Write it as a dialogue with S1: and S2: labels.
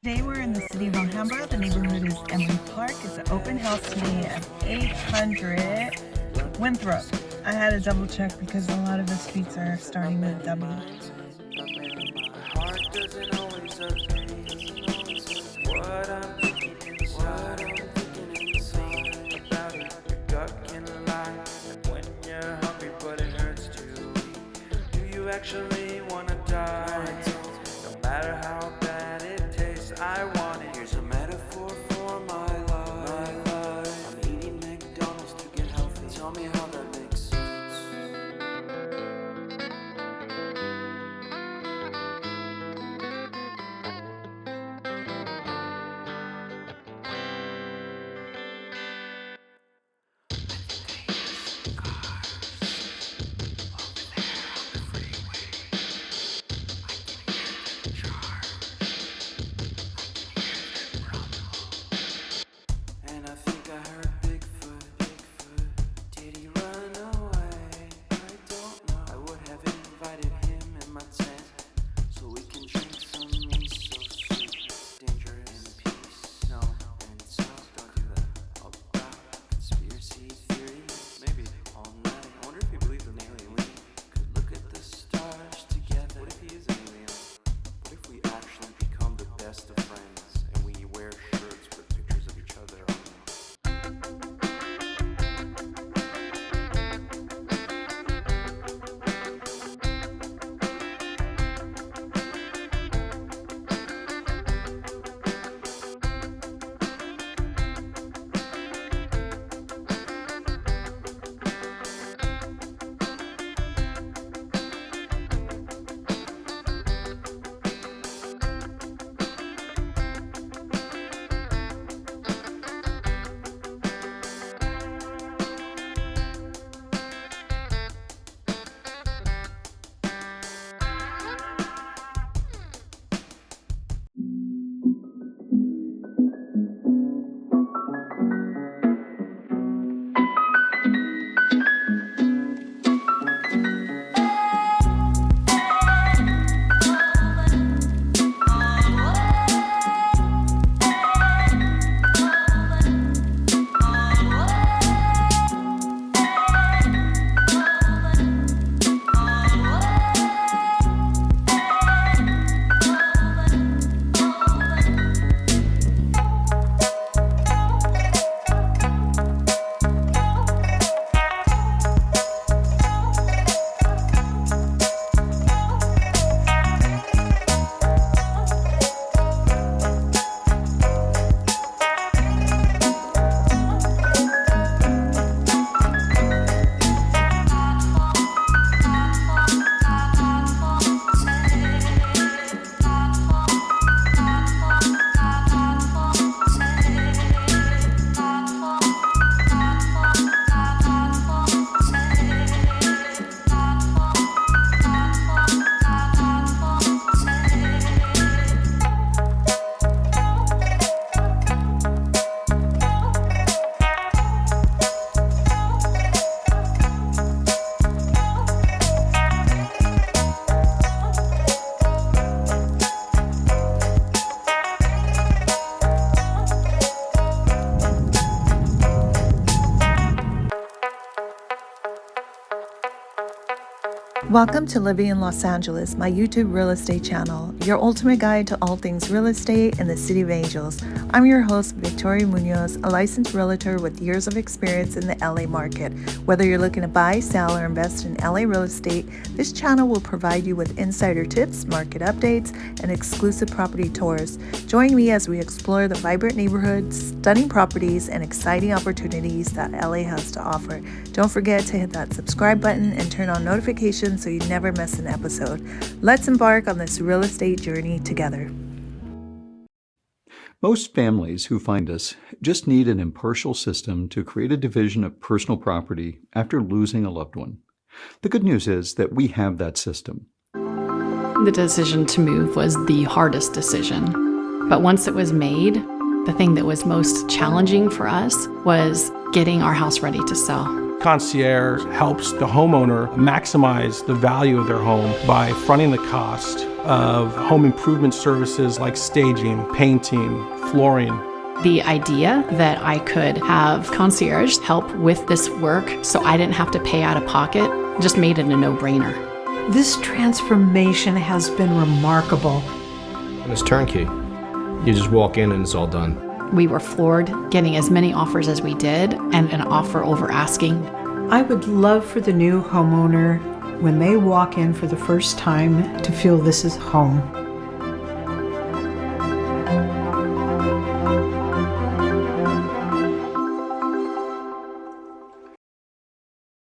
S1: Today we're in the city of Alhambra. The neighborhood is Emily Park. It's an open house today at 800 Winthrop. I had to double check because a lot of the streets are starting with W.
S2: Actually wanna die, no matter how bad it tastes, I want it. Here's a metaphor for my life. I'm eating McDonald's to get healthy. Tell me how that makes sense.
S1: Welcome to Living in Los Angeles, my YouTube real estate channel, your ultimate guide to all things real estate in the City of Angels. I'm your host, Victoria Munoz, a licensed realtor with years of experience in the LA market. Whether you're looking to buy, sell, or invest in LA real estate, this channel will provide you with insider tips, market updates, and exclusive property tours. Join me as we explore the vibrant neighborhoods, stunning properties, and exciting opportunities that LA has to offer. Don't forget to hit that subscribe button and turn on notifications so you never miss an episode. Let's embark on this real estate journey together.
S3: Most families who find us just need an impartial system to create a division of personal property after losing a loved one. The good news is that we have that system.
S4: The decision to move was the hardest decision. But once it was made, the thing that was most challenging for us was getting our house ready to sell.
S5: Concierge helps the homeowner maximize the value of their home by fronting the cost of home improvement services like staging, painting, flooring.
S4: The idea that I could have concierge help with this work so I didn't have to pay out of pocket just made it a no-brainer.
S6: This transformation has been remarkable.
S7: And it's turnkey. You just walk in and it's all done.
S4: We were floored getting as many offers as we did and an offer over asking.
S6: I would love for the new homeowner, when they walk in for the first time, to feel this is home.